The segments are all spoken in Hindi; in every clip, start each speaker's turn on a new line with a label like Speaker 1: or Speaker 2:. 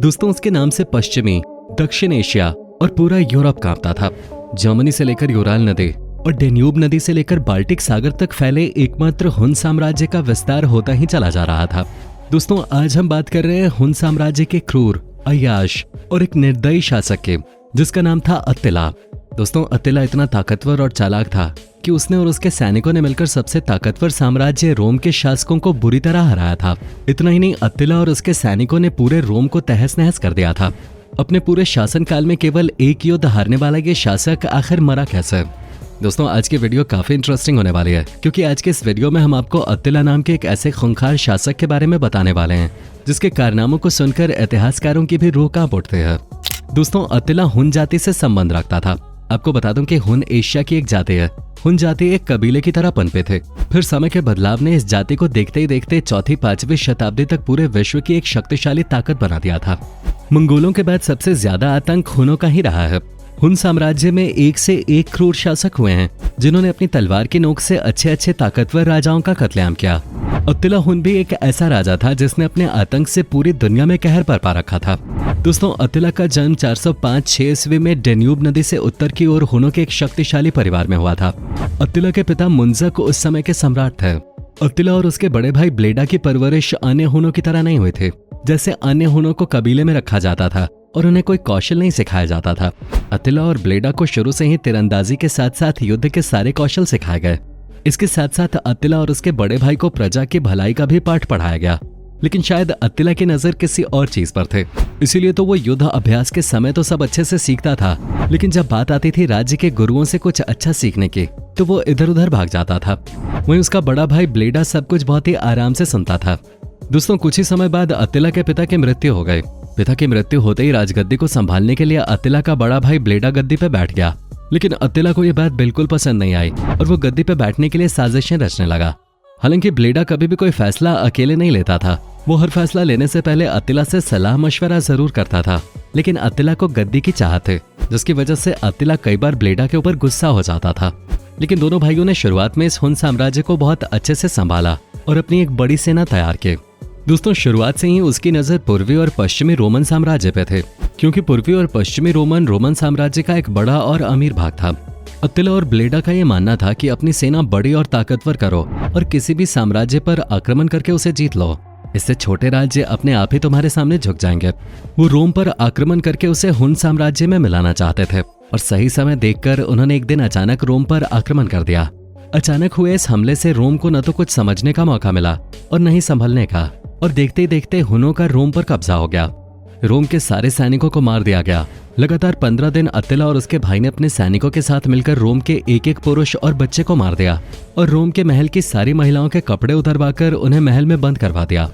Speaker 1: दोस्तों उसके नाम से पश्चिमी, दक्षिण एशिया और पूरा यूरोप कांपता था। जर्मनी से लेकर यूराल नदी और डेन्यूब नदी से लेकर बाल्टिक सागर तक फैले एकमात्र हुन साम्राज्य का विस्तार होता ही चला जा रहा था। दोस्तों आज हम बात कर रहे हैं हुन साम्राज्य के क्रूर, अय्याश और एक निर्दयी शासक के, जिसका नाम था अत्तिला। दोस्तों अत्तिला इतना ताकतवर और चालाक था कि उसने और उसके सैनिकों ने मिलकर सबसे ताकतवर साम्राज्य रोम के शासकों को बुरी तरह हराया था। इतना ही नहीं, अत्तिला और उसके सैनिकों ने पूरे रोम को तहस नहस कर दिया था। अपने पूरे शासनकाल में केवल एक युद्ध हारने वाला ये शासक आखिर मरा कैसे? दोस्तों आज की वीडियो काफी इंटरेस्टिंग होने वाली है, क्योंकि आज के इस वीडियो में हम आपको अत्तिला नाम के एक ऐसे खूंखार शासक के बारे में बताने वाले हैं जिसके कारनामों को सुनकर इतिहासकारों की भी रूह कांप उठते हैं। दोस्तों अत्तिला हुन जाति से संबंध रखता था। आपको बता दूं कि हुन एशिया की एक जाति है। हुन जाति एक कबीले की तरह पनपे थे। फिर समय के बदलाव ने इस जाति को देखते ही देखते 4वीं-5वीं शताब्दी तक पूरे विश्व की एक शक्तिशाली ताकत बना दिया था। मंगोलों के बाद सबसे ज्यादा आतंक हुनों का ही रहा है। हुन साम्राज्य में एक से एक क्रूर शासक हुए हैं जिन्होंने अपनी तलवार की नोक से अच्छे अच्छे ताकतवर राजाओं का कत्लेआम किया। अत्तिला हुन भी एक ऐसा राजा था जिसने अपने आतंक से पूरी दुनिया में कहर बरपा रखा था। दोस्तों अत्तिला का जन्म 405-6 ईस्वी में डेन्यूब नदी से उत्तर की ओर हुनों के एक शक्तिशाली परिवार में हुआ था। अत्तिला के पिता मुंजक उस समय के सम्राट थे। अत्तिला और उसके बड़े भाई ब्लेडा की परवरिश अन्य हुनों की तरह नहीं हुए थे। जैसे अन्य हुनों को कबीले में रखा जाता था और उन्हें कोई कौशल नहीं सिखाया जाता था, अत्तिला और ब्लेडा को शुरू से ही तीरंदाजी के साथ साथ युद्ध के सारे कौशल सिखाए गए। इसके साथ साथ अत्तिला और उसके बड़े भाई को प्रजा की भलाई का भी पाठ पढ़ाया गया। लेकिन शायद अत्तिला की नजर किसी और चीज पर थे, इसीलिए तो वो युद्ध अभ्यास के समय तो सब अच्छे से सीखता था, लेकिन जब बात आती थी राज्य के गुरुओं से कुछ अच्छा सीखने की तो वो इधर उधर भाग जाता था। वहीं उसका बड़ा भाई ब्लेडा सब कुछ बहुत ही आराम से सुनता था। दोस्तों कुछ ही समय बाद अत्तिला के पिता की मृत्यु हो गई। पिता की मृत्यु होते ही राजगद्दी को संभालने के लिए अत्तिला का बड़ा भाई ब्लेडा गद्दी पे बैठ गया। लेकिन अत्तिला को यह बात बिल्कुल पसंद नहीं आई और वो गद्दी पे बैठने के लिए साजिशें रचने लगा। हालांकि ब्लेडा कभी भी कोई फैसला अकेले नहीं लेता था। वो हर फैसला लेने से पहले अत्तिला से सलाह मशवरा जरूर करता था। लेकिन अत्तिला को गद्दी की चाहत है, जिसकी वजह से अत्तिला कई बार ब्लेडा के ऊपर गुस्सा हो जाता था। लेकिन दोनों भाइयों ने शुरुआत में इस हुन साम्राज्य को बहुत अच्छे से संभाला और अपनी एक बड़ी सेना तैयार की। दोस्तों शुरुआत से ही उसकी नजर पूर्वी और पश्चिमी रोमन साम्राज्य पे थे, क्योंकि पूर्वी और पश्चिमी रोमन साम्राज्य का एक बड़ा और अमीर भाग था। अत्तिला और ब्लेडा का ये मानना था कि अपनी सेना बड़ी और ताकतवर करो और किसी भी साम्राज्य पर आक्रमण करके उसे जीत लो। इससे छोटे राज्य अपने आप ही तुम्हारे सामने झुक जाएंगे। वो रोम पर आक्रमण करके उसे हुन साम्राज्य में मिलाना चाहते थे और सही समय देखकर उन्होंने एक दिन अचानक रोम पर आक्रमण कर दिया। अचानक हुए इस हमले से रोम को न तो कुछ समझने का मौका मिला और न ही संभलने का, और देखते ही देखते हुनों का रोम पर कब्जा हो गया। रोम के सारे सैनिकों को मार दिया गया। लगातार 15 दिन अत्तिला और उसके भाई ने अपने सैनिकों के साथ मिलकर रोम के एक एक पुरुष और बच्चे को मार दिया और रोम के महल की सारी महिलाओं के कपड़े उतरवाकर उन्हें महल में बंद करवा दिया।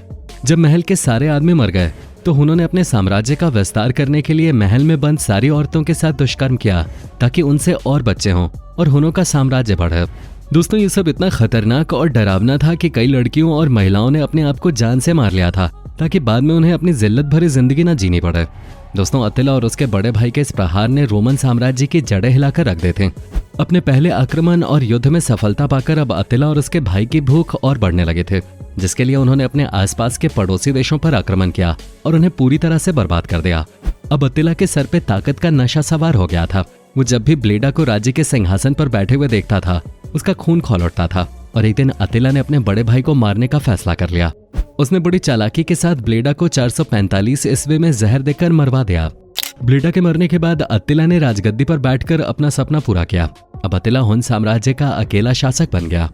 Speaker 1: जब महल के सारे आदमी मर गए तो उन्होंने अपने साम्राज्य का विस्तार करने के लिए महल में बंद सारी औरतों के साथ दुष्कर्म किया ताकि उनसे और बच्चे हों और हुनों का साम्राज्य बढ़े। दोस्तों ये सब इतना खतरनाक और डरावना था कि कई लड़कियों और महिलाओं ने अपने आप को जान से मार लिया था ताकि बाद में उन्हें अपनी जिल्लत भरी जिंदगी न जीनी पड़े। दोस्तों अत्तिला और उसके बड़े भाई के इस प्रहार ने रोमन साम्राज्य की जड़ें हिलाकर रख देते। अपने पहले आक्रमण और युद्ध में सफलता पाकर अब अत्तिला और उसके भाई की भूख और बढ़ने लगे थे, जिसके लिए उन्होंने अपने आसपास के पड़ोसी देशों पर आक्रमण किया और उन्हें पूरी तरह से बर्बाद कर दिया। अब अत्तिला के सर पे ताकत का नशा सवार हो गया था। वो जब भी ब्लेडा को राज्य के सिंहासन पर बैठे हुए देखता था उसका खून खौल उठता था और एक दिन अत्तिला ने अपने बड़े भाई को मारने का फैसला कर लिया। उसने बड़ी चालाकी के साथ ब्लेडा को 445 ईस्वी में जहर देकर मरवा दिया। ब्लेडा के मरने के बाद अत्तिला ने राजगद्दी पर बैठकर अपना सपना पूरा किया। अब अत्तिला हुन साम्राज्य का अकेला शासक बन गया।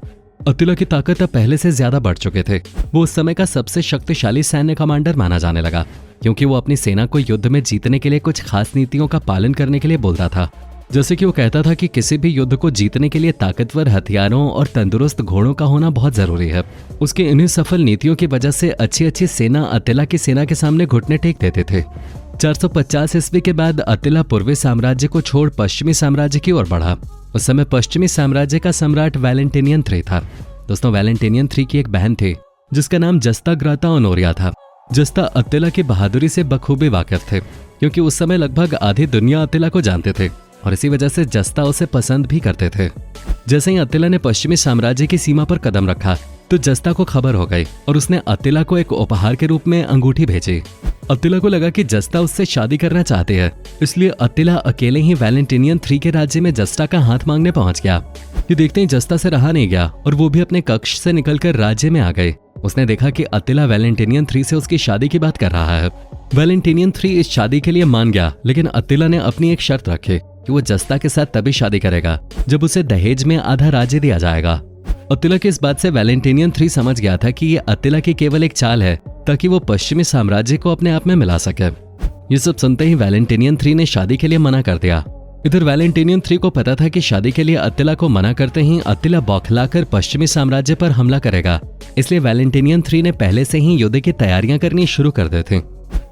Speaker 1: अत्तिला की ताकत अब पहले से ज्यादा बढ़ चुके थे। वो उस समय का सबसे शक्तिशाली सैन्य कमांडर माना जाने लगा, क्योंकि वो अपनी सेना को युद्ध में जीतने के लिए कुछ खास नीतियों का पालन करने के लिए बोलता था। जैसे कि वो कहता था कि किसी भी युद्ध को जीतने के लिए ताकतवर हथियारों और तंदुरुस्त घोड़ों का होना बहुत जरूरी है। उसकी इन्हीं सफल नीतियों की वजह से अच्छी सेना अत्तिला की सेना के सामने घुटने टेक देते थे। 450 ईस्वी के बाद अत्तिला पूर्वी साम्राज्य को छोड़ पश्चिमी साम्राज्य की ओर बढ़ा। उस समय पश्चिमी साम्राज्य का सम्राट वैलेंटिनियन III था। दोस्तों वैलेंटिनियन III की एक बहन थी जिसका नाम जस्ता ग्राता ऑनोरिया था। जस्ता अत्तिला की बहादुरी से बखूबी वाकिफ थे, क्योंकि उस समय लगभग आधी दुनिया अत्तिला को जानते थे और इसी वजह से जस्ता उसे पसंद भी करते थे। जैसे ही अत्तिला ने पश्चिमी साम्राज्य की सीमा पर कदम रखा तो जस्ता को खबर हो गई और उसने अत्तिला को एक उपहार के रूप में अंगूठी भेजी। अतिला को लगा कि जस्टा उससे शादी करना चाहते हैं, इसलिए अतिला अकेले ही वैलेंटिनियन 3 के राज्य में जस्टा का हाथ मांगने पहुंच गया। ये देखते ही जस्टा से रहा नहीं गया और वो भी अपने कक्ष से निकलकर राज्य में आ गए। उसने देखा कि अतिला वैलेंटिनियन 3 से उसकी शादी की बात कर रहा है। वैलेंटिनियन 3 इस शादी के लिए मान गया, लेकिन अतिला ने अपनी एक शर्त रखी कि वो जस्टा के साथ तभी शादी करेगा जब उसे दहेज में आधा राज्य दिया जाएगा। अतिला की इस बात से वैलेंटिनियन 3 समझ गया था कि ये अतिला की केवल एक चाल है ताकि वो पश्चिमी साम्राज्य को अपने आप में मिला सके। ये सब सुनते ही वैलेंटिनियन 3 ने शादी के लिए मना कर दिया। इधर वैलेंटिनियन 3 को पता था कि शादी के लिए अतिला को मना करते ही अतिला बौखलाकर पश्चिमी साम्राज्य पर हमला करेगा, इसलिए वैलेंटिनियन 3 ने पहले से ही युद्ध की तैयारियां करनी शुरू कर दी थी।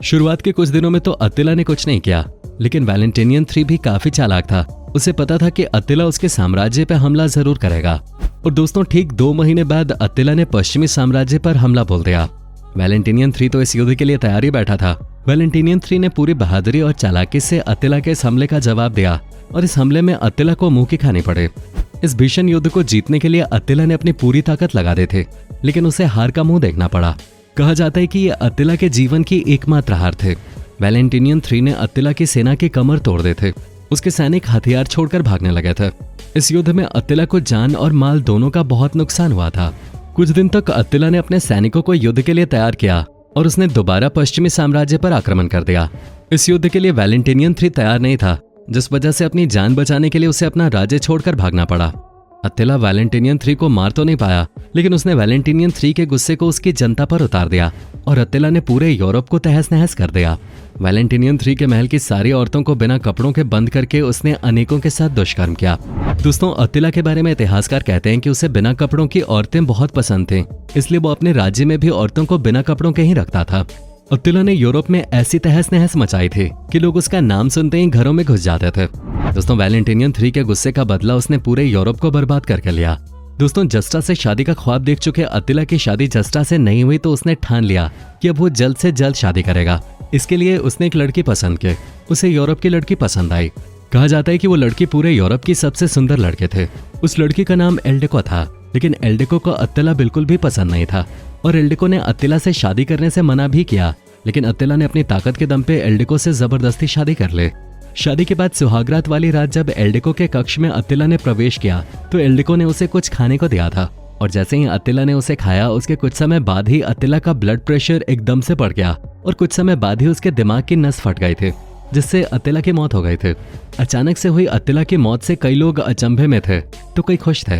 Speaker 1: शुरुआत के कुछ दिनों में तो अतिला ने कुछ नहीं किया, लेकिन वैलेंटिनियन 3 भी काफी चालाक था। उसे पता था कि अतिला उसके साम्राज्य पर हमला जरूर करेगा। और दोस्तों, ठीक 2 महीने बाद अतिला ने पश्चिमी साम्राज्य पर हमला बोल दिया। वैलेंटिनियन 3 तो इस युद्ध के लिए तैयारी बैठा था। वैलेंटिनियन 3 ने पूरी बहादुरी और चालाकी से अतिला के इस हमले का जवाब दिया और इस हमले में अतिला को मुंह की खानी पड़े। इस भीषण युद्ध को जीतने के लिए अतिला ने अपनी पूरी ताकत लगा दी थी, लेकिन उसे हार का मुंह देखना पड़ा। कहा जाता है कि ये अतिला के जीवन की एकमात्र हार थे। वैलेंटिनियन 3 ने अतिला की सेना की कमर तोड़ दी थी। उसके सैनिक हथियार छोड़कर भागने लगे थे। इस युद्ध में अतिला को जान और माल दोनों का बहुत नुकसान हुआ था। कुछ दिन तक अतिला ने अपने सैनिकों को युद्ध के लिए तैयार किया और उसने दोबारा पश्चिमी साम्राज्य पर आक्रमण कर दिया। इस युद्ध के लिए वैलेंटिनियन 3 तैयार नहीं था, जिस वजह से अपनी जान बचाने के लिए उसे अपना राज्य छोड़कर भागना पड़ा। अतिला वैलेंटिनियन 3 को मार तो नहीं पाया, लेकिन उसने वैलेंटिनियन 3 के गुस्से को उसकी जनता पर उतार दिया और अतिला ने पूरे यूरोप को तहस नहस कर दिया। वैलेंटिनियन 3 के महल की सारी औरतों को बिना कपड़ों के बंद करके उसने अनेकों के साथ दुष्कर्म किया। दोस्तों, अतिला के बारे में इतिहासकार कहते हैं कि उसे बिना कपड़ों की औरतें बहुत पसंद थीं, इसलिए वो अपने राज्य में भी औरतों को बिना कपड़ों के ही रखता था। अतिला ने यूरोप में ऐसी तहस नहस मचाई थी कि लोग उसका नाम सुनते ही घरों में घुस जाते थे। दोस्तों, वैलेंटिनियन 3 के गुस्से का बदला उसने पूरे यूरोप को बर्बाद करके लिया। दोस्तों, जस्टा से शादी का ख्वाब देख चुके अतिला की शादी जस्टा से नहीं हुई तो उसने ठान लिया कि अब वो जल्द से जल्द शादी करेगा। इसके लिए उसने एक लड़की पसंद की। उसे यूरोप की लड़की पसंद आई। कहा जाता है कि वो लड़की पूरे यूरोप की सबसे सुंदर लड़के थे। उस लड़की का नाम एल्डेको था, लेकिन एल्डेको को अतिला बिल्कुल भी पसंद नहीं था और एल्डेको ने अतिला से शादी करने से मना भी किया, लेकिन अतिला ने अपनी ताकत के दम पे एल्डेको से जबरदस्ती शादी कर ली। शादी के बाद सुहागरात वाली रात जब एल्डेको के कक्ष में अतिला ने प्रवेश किया तो एल्डेको ने उसे कुछ खाने को दिया था और जैसे ही अतिला ने उसे खाया, उसके कुछ समय बाद ही अतिला का ब्लड प्रेशर एकदम से बढ़ गया और कुछ समय बाद ही उसके दिमाग की नस फट गई थी, जिससे अतिला की मौत हो गई थी। अचानक से हुई अतिला की मौत से कई लोग अचंभे में थे तो कई खुश थे।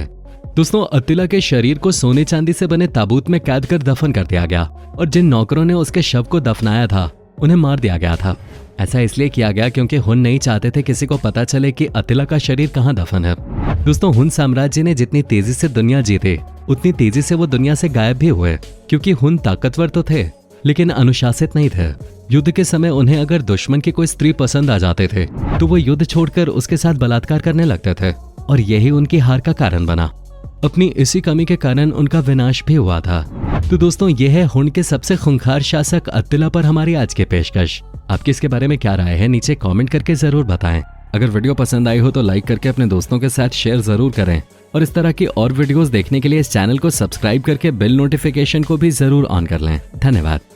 Speaker 1: दोस्तों, अतिला के शरीर को सोने चांदी से बने ताबूत में कैद कर दफन कर दिया गया और जिन नौकरों ने उसके शव को दफनाया था उन्हें मार दिया गया था। ऐसा इसलिए किया गया क्योंकि हुन नहीं चाहते थे किसी को पता चले कि अतिला का शरीर कहाँ दफन है। दोस्तों, हुन साम्राज्य ने जितनी तेजी से दुनिया जीते उतनी तेजी से वो दुनिया से गायब भी हुए, क्योंकि हुन ताकतवर तो थे लेकिन अनुशासित नहीं थे। युद्ध के समय उन्हें अगर दुश्मन की कोई स्त्री पसंद आ जाते थे तो वो युद्ध छोड़कर उसके साथ बलात्कार करने लगते थे और यही उनकी हार का कारण बना। अपनी इसी कमी के कारण उनका विनाश भी हुआ था। तो दोस्तों, यह है हुन के सबसे खूंखार शासक अतिला पर हमारी आज की पेशकश। आपकी इसके बारे में क्या राय है, नीचे कमेंट करके जरूर बताएं। अगर वीडियो पसंद आई हो तो लाइक करके अपने दोस्तों के साथ शेयर जरूर करें और इस तरह की और वीडियोस देखने के लिए इस चैनल को सब्सक्राइब करके बेल नोटिफिकेशन को भी जरूर ऑन कर लें। धन्यवाद।